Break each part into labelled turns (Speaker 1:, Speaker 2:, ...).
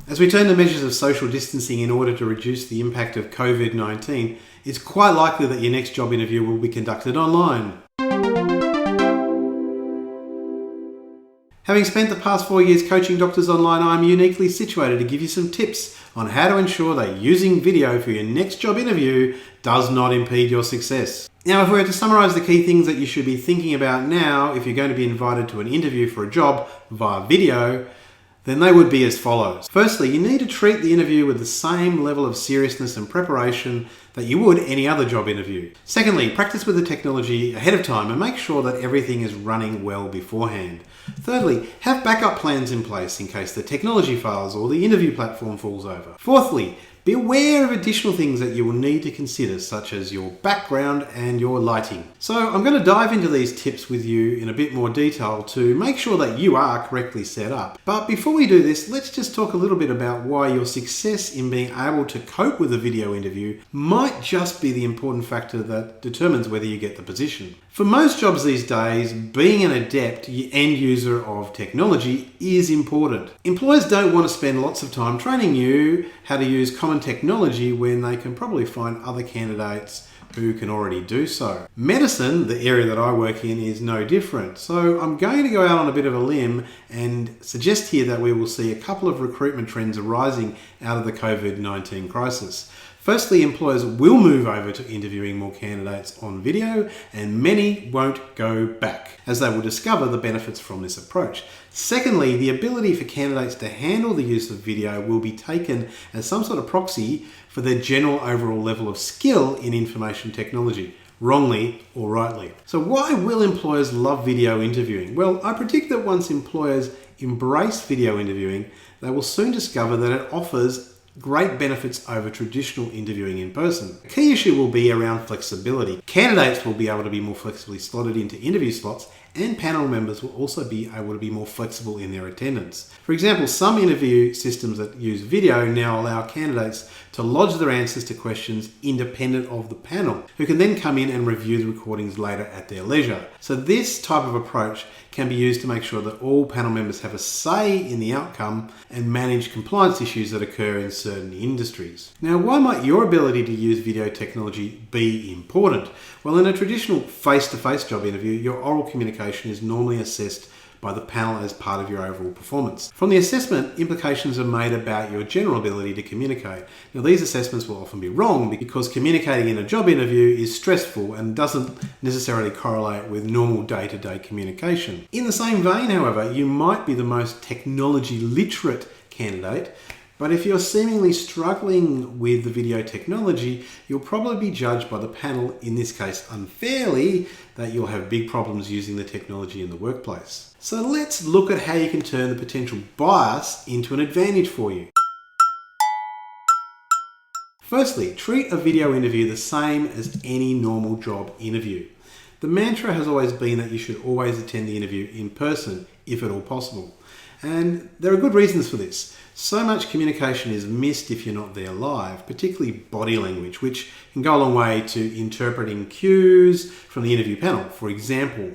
Speaker 1: As we turn to measures of social distancing in order to reduce the impact of COVID-19, it's quite likely that your next job interview will be conducted online. Having spent the past 4 years coaching doctors online, I'm uniquely situated to give you some tips on how to ensure that using video for your next job interview does not impede your success. Now, if we were to summarise the key things that you should be thinking about now if you're going to be invited to an interview for a job via video, then they would be as follows. Firstly, you need to treat the interview with the same level of seriousness and preparation that you would any other job interview. Secondly, practice with the technology ahead of time and make sure that everything is running well beforehand. Thirdly, have backup plans in place in case the technology fails or the interview platform falls over. Fourthly, be aware of additional things that you will need to consider, such as your background and your lighting. So I'm going to dive into these tips with you in a bit more detail to make sure that you are correctly set up. But before we do this, let's just talk a little bit about why your success in being able to cope with a video interview might just be the important factor that determines whether you get the position. For most jobs these days, being an adept end user of technology is important. Employers don't want to spend lots of time training you how to use common technology when they can probably find other candidates who can already do so. Medicine, the area that I work in, is no different. So I'm going to go out on a bit of a limb and suggest here that we will see a couple of recruitment trends arising out of the COVID-19 crisis. Firstly, employers will move over to interviewing more candidates on video, and many won't go back, as they will discover the benefits from this approach. Secondly, the ability for candidates to handle the use of video will be taken as some sort of proxy for their general overall level of skill in information technology, wrongly or rightly. So why will employers love video interviewing? Well, I predict that once employers embrace video interviewing, they will soon discover that it offers great benefits over traditional interviewing in person. A key issue will be around flexibility. Candidates will be able to be more flexibly slotted into interview slots, and panel members will also be able to be more flexible in their attendance. For example, some interview systems that use video now allow candidates to lodge their answers to questions independent of the panel, who can then come in and review the recordings later at their leisure. So this type of approach can be used to make sure that all panel members have a say in the outcome and manage compliance issues that occur in certain industries. Now, why might your ability to use video technology be important? Well, in a traditional face-to-face job interview, your oral communication is normally assessed by the panel as part of your overall performance. From the assessment, implications are made about your general ability to communicate. Now, these assessments will often be wrong because communicating in a job interview is stressful and doesn't necessarily correlate with normal day-to-day communication. In the same vein, however, you might be the most technology literate candidate, but if you're seemingly struggling with the video technology, you'll probably be judged by the panel, in this case unfairly, that you'll have big problems using the technology in the workplace. So let's look at how you can turn the potential bias into an advantage for you. Firstly, treat a video interview the same as any normal job interview. The mantra has always been that you should always attend the interview in person, if at all possible. And there are good reasons for this. So much communication is missed if you're not there live, particularly body language, which can go a long way to interpreting cues from the interview panel. For example,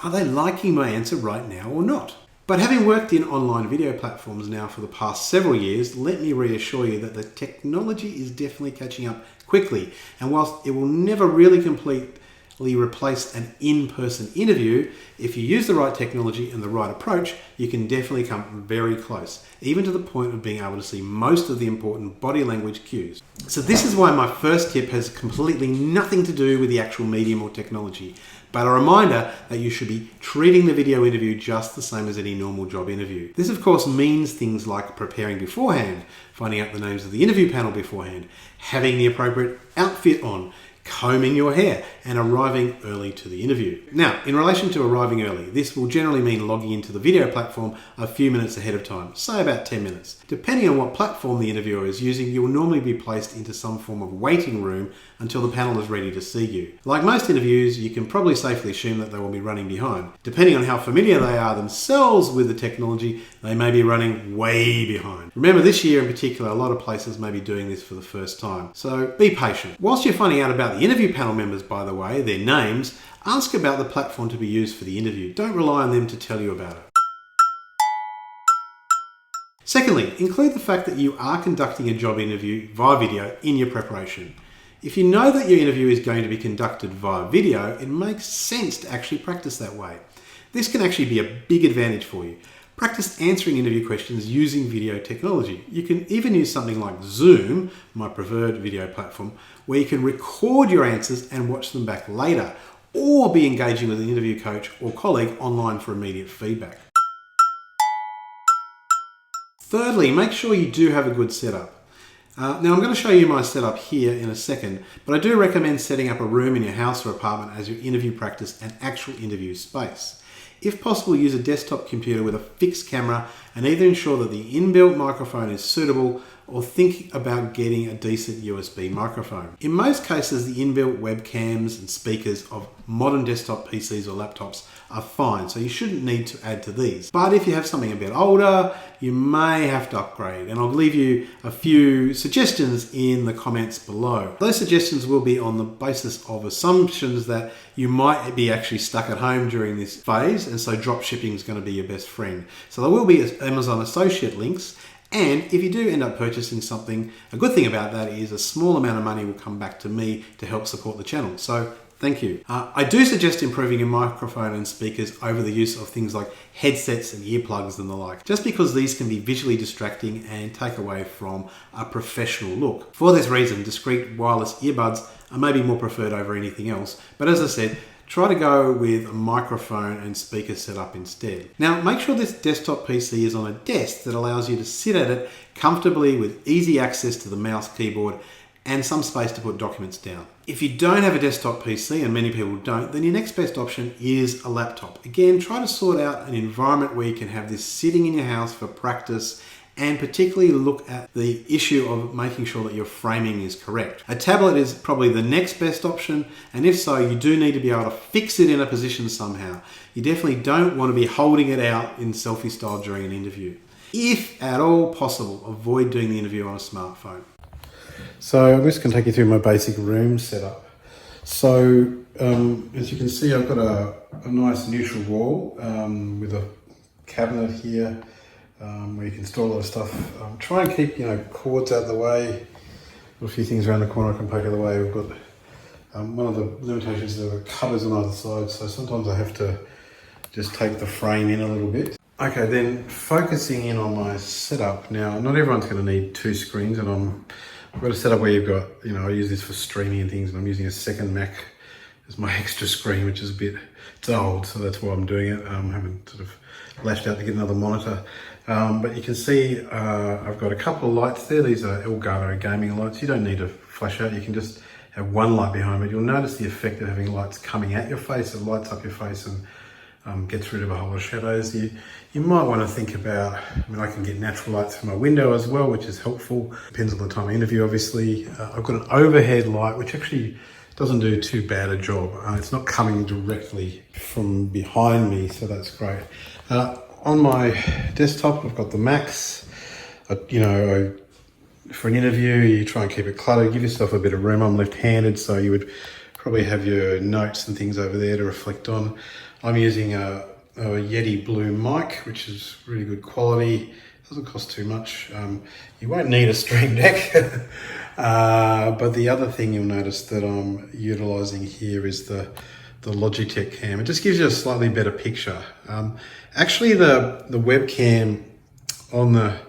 Speaker 1: are they liking my answer right now or not? But having worked in online video platforms now for the past several years, let me reassure you that the technology is definitely catching up quickly. And whilst it will never really completely replace an in-person interview, if you use the right technology and the right approach, you can definitely come very close, even to the point of being able to see most of the important body language cues. So this is why my first tip has completely nothing to do with the actual medium or technology, but a reminder that you should be treating the video interview just the same as any normal job interview. This of course means things like preparing beforehand, finding out the names of the interview panel beforehand, having the appropriate outfit on, combing your hair, and arriving early to the interview. Now, in relation to arriving early, this will generally mean logging into the video platform a few minutes ahead of time, say about 10 minutes. Depending on what platform the interviewer is using, you will normally be placed into some form of waiting room until the panel is ready to see you. Like most interviews, you can probably safely assume that they will be running behind. Depending on how familiar they are themselves with the technology, they may be running way behind. Remember, this year in particular, a lot of places may be doing this for the first time, so be patient. Whilst you're finding out about the interview panel members, by the way, their names, ask about the platform to be used for the interview. Don't rely on them to tell you about it. Secondly, include the fact that you are conducting a job interview via video in your preparation. If you know that your interview is going to be conducted via video, it makes sense to actually practice that way. This can actually be a big advantage for you. Practice answering interview questions using video technology. You can even use something like Zoom, my preferred video platform, where you can record your answers and watch them back later, or be engaging with an interview coach or colleague online for immediate feedback. Thirdly, make sure you do have a good setup. Now I'm going to show you my setup here in a second, but I do recommend setting up a room in your house or apartment as your interview practice and actual interview space. If possible, use a desktop computer with a fixed camera and either ensure that the inbuilt microphone is suitable or think about getting a decent USB microphone. In most cases, the inbuilt webcams and speakers of modern desktop PCs or laptops are fine, so you shouldn't need to add to these. But if you have something a bit older, you may have to upgrade, and I'll leave you a few suggestions in the comments below. Those suggestions will be on the basis of assumptions that you might be actually stuck at home during this phase, and so drop shipping is going to be your best friend. So there will be Amazon associate links. And if you do end up purchasing something, a good thing about that is a small amount of money will come back to me to help support the channel. So thank you. I do suggest improving your microphone and speakers over the use of things like headsets and earplugs and the like, just because these can be visually distracting and take away from a professional look. For this reason, discreet wireless earbuds are maybe more preferred over anything else. But as I said, try to go with a microphone and speaker setup instead. Now, make sure this desktop PC is on a desk that allows you to sit at it comfortably with easy access to the mouse, keyboard, and some space to put documents down. If you don't have a desktop PC, and many people don't, then your next best option is a laptop. Again, try to sort out an environment where you can have this sitting in your house for practice, and particularly look at the issue of making sure that your framing is correct. A tablet is probably the next best option, and if so, you do need to be able to fix it in a position somehow. You definitely don't want to be holding it out in selfie style during an interview. If at all possible, avoid doing the interview on a smartphone. So I'm just going to take you through my basic room setup. So as you can see, I've got a nice neutral wall with a cabinet here where you can store a lot of stuff. Try and keep cords out of the way. Got a few things around the corner I can poke out of the way. We've got one of the limitations is there are cupboards on either side, so sometimes I have to just take the frame in a little bit. Okay, then focusing in on my setup. Now, not everyone's going to need two screens, and I've got a setup where you've got, I use this for streaming and things, and I'm using a second Mac as my extra screen, which is it's old, so that's why I'm doing it. I haven't sort of lashed out to get another monitor. But you can see I've got a couple of lights there. These are Elgato gaming lights. You don't need to flash out. You can just have one light behind it. You'll notice the effect of having lights coming at your face. It lights up your face and gets rid of a whole lot of shadows. You might want to think about, I can get natural lights from my window as well, which is helpful. Depends on the time of interview, obviously. I've got an overhead light, which actually doesn't do too bad a job. It's not coming directly from behind me, so that's great. On my desktop, I've got the Macs. For an interview, you try and keep it cluttered, give yourself a bit of room. I'm left-handed, so you would probably have your notes and things over there to reflect on. I'm using a Yeti Blue mic, which is really good quality. Doesn't cost too much. You won't need a Stream Deck. But the other thing you'll notice that I'm utilizing here is the Logitech cam. It just gives you a slightly better picture. Actually, the webcam on the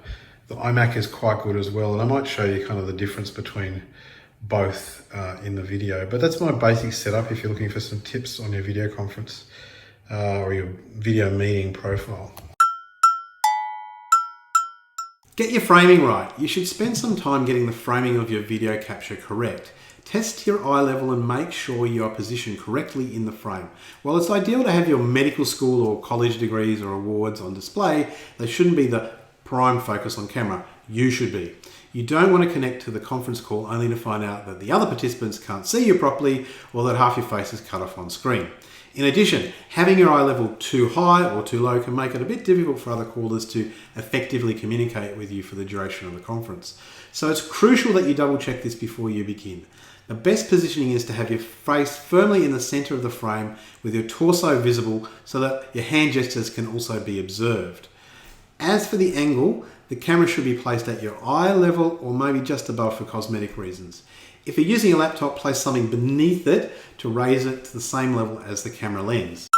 Speaker 1: iMac is quite good as well, and I might show you kind of the difference between both in the video. But that's my basic setup if you're looking for some tips on your video conference or your video meeting profile. Get your framing right. You should spend some time getting the framing of your video capture correct. Test your eye level and make sure you are positioned correctly in the frame. While it's ideal to have your medical school or college degrees or awards on display, they shouldn't be the prime focus on camera. You should be. You don't want to connect to the conference call only to find out that the other participants can't see you properly or that half your face is cut off on screen. In addition, having your eye level too high or too low can make it a bit difficult for other callers to effectively communicate with you for the duration of the conference. So it's crucial that you double check this before you begin. The best positioning is to have your face firmly in the center of the frame with your torso visible so that your hand gestures can also be observed. As for the angle, the camera should be placed at your eye level or maybe just above for cosmetic reasons. If you're using a laptop, place something beneath it to raise it to the same level as the camera lens.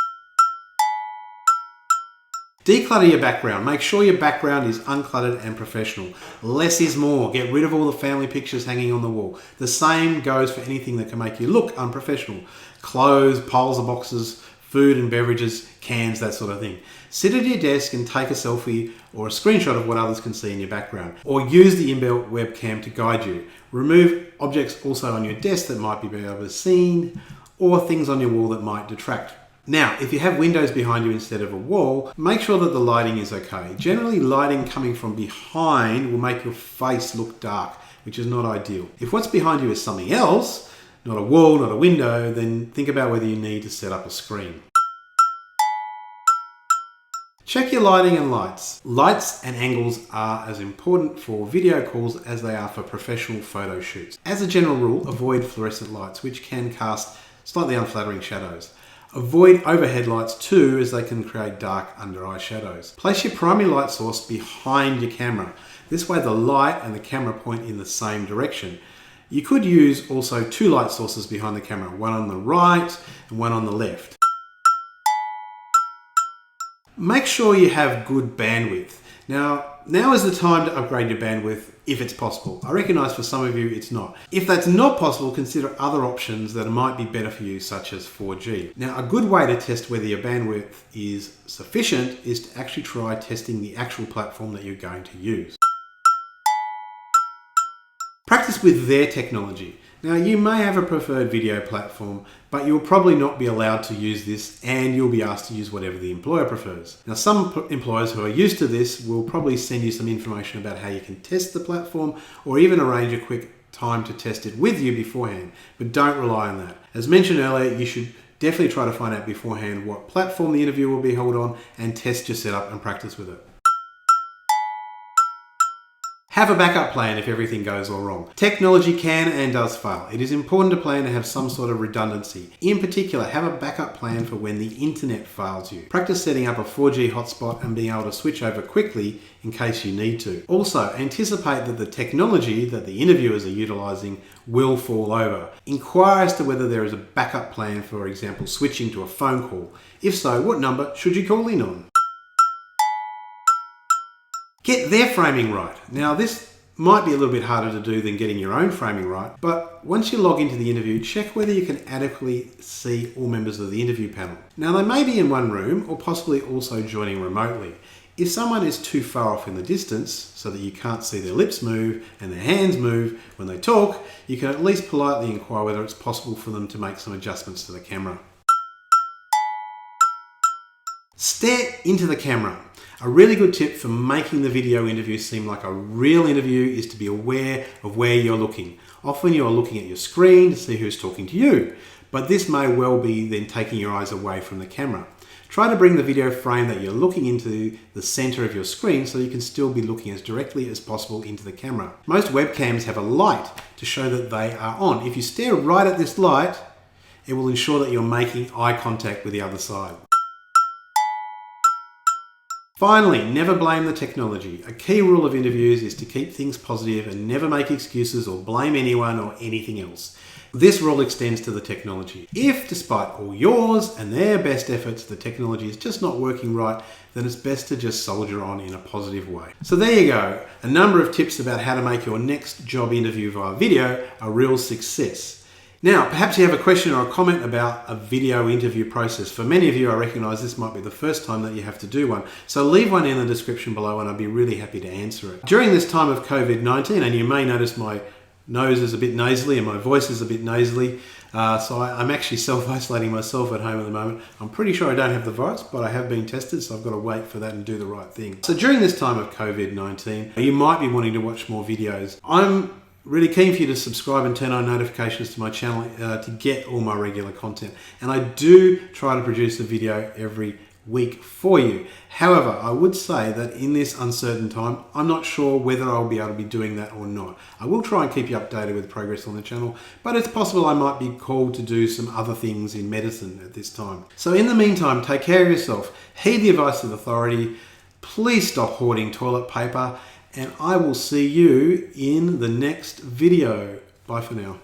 Speaker 1: Declutter your background. Make sure your background is uncluttered and professional. Less is more. Get rid of all the family pictures hanging on the wall. The same goes for anything that can make you look unprofessional. Clothes, piles of boxes, food and beverages, cans, that sort of thing. Sit at your desk and take a selfie or a screenshot of what others can see in your background. Or use the inbuilt webcam to guide you. Remove objects also on your desk that might be able to be seen, or things on your wall that might detract. Now, if you have windows behind you instead of a wall, make sure that the lighting is okay. Generally, lighting coming from behind will make your face look dark, which is not ideal. If what's behind you is something else, not a wall, not a window, then think about whether you need to set up a screen. Check your lighting and lights. Lights and angles are as important for video calls as they are for professional photo shoots. As a general rule, avoid fluorescent lights, which can cast slightly unflattering shadows. Avoid overhead lights too, as they can create dark under eye shadows. Place your primary light source behind your camera. This way the light and the camera point in the same direction. You could use also two light sources behind the camera, one on the right and one on the left. Make sure you have good bandwidth. Now is the time to upgrade your bandwidth if it's possible. I recognise for some of you it's not. If that's not possible, consider other options that might be better for you, such as 4G. Now, a good way to test whether your bandwidth is sufficient is to actually try testing the actual platform that you're going to use. Practice with their technology. Now, you may have a preferred video platform, but you'll probably not be allowed to use this, and you'll be asked to use whatever the employer prefers. Now, some employers who are used to this will probably send you some information about how you can test the platform, or even arrange a quick time to test it with you beforehand, but don't rely on that. As mentioned earlier, you should definitely try to find out beforehand what platform the interview will be held on and test your setup and practice with it. Have a backup plan if everything goes all wrong. Technology can and does fail. It is important to plan to have some sort of redundancy. In particular, have a backup plan for when the internet fails you. Practice setting up a 4G hotspot and being able to switch over quickly in case you need to. Also, anticipate that the technology that the interviewers are utilising will fall over. Inquire as to whether there is a backup plan, for example, switching to a phone call. If so, what number should you call in on? Get their framing right. Now, this might be a little bit harder to do than getting your own framing right, but once you log into the interview, check whether you can adequately see all members of the interview panel. Now, they may be in one room or possibly also joining remotely. If someone is too far off in the distance so that you can't see their lips move and their hands move when they talk, you can at least politely inquire whether it's possible for them to make some adjustments to the camera. Stare into the camera. A really good tip for making the video interview seem like a real interview is to be aware of where you're looking. Often you're looking at your screen to see who's talking to you, but this may well be then taking your eyes away from the camera. Try to bring the video frame that you're looking into the center of your screen so you can still be looking as directly as possible into the camera. Most webcams have a light to show that they are on. If you stare right at this light, it will ensure that you're making eye contact with the other side. Finally, never blame the technology. A key rule of interviews is to keep things positive and never make excuses or blame anyone or anything else. This rule extends to the technology. If, despite all yours and their best efforts, the technology is just not working right, then it's best to just soldier on in a positive way. So there you go, a number of tips about how to make your next job interview via video a real success. Now, perhaps you have a question or a comment about a video interview process. For many of you, I recognise this might be the first time that you have to do one. So leave one in the description below and I'd be really happy to answer it. During this time of COVID-19, and you may notice my nose is a bit nasally and my voice is a bit nasally, so I'm actually self-isolating myself at home at the moment. I'm pretty sure I don't have the virus, but I have been tested, so I've got to wait for that and do the right thing. So during this time of COVID-19, you might be wanting to watch more videos. I'm really keen for you to subscribe and turn on notifications to my channel to get all my regular content. And I do try to produce a video every week for you. However, I would say that in this uncertain time, I'm not sure whether I'll be able to be doing that or not. I will try and keep you updated with progress on the channel, but it's possible I might be called to do some other things in medicine at this time. So in the meantime, take care of yourself, heed the advice of authority, please stop hoarding toilet paper, and I will see you in the next video. Bye for now.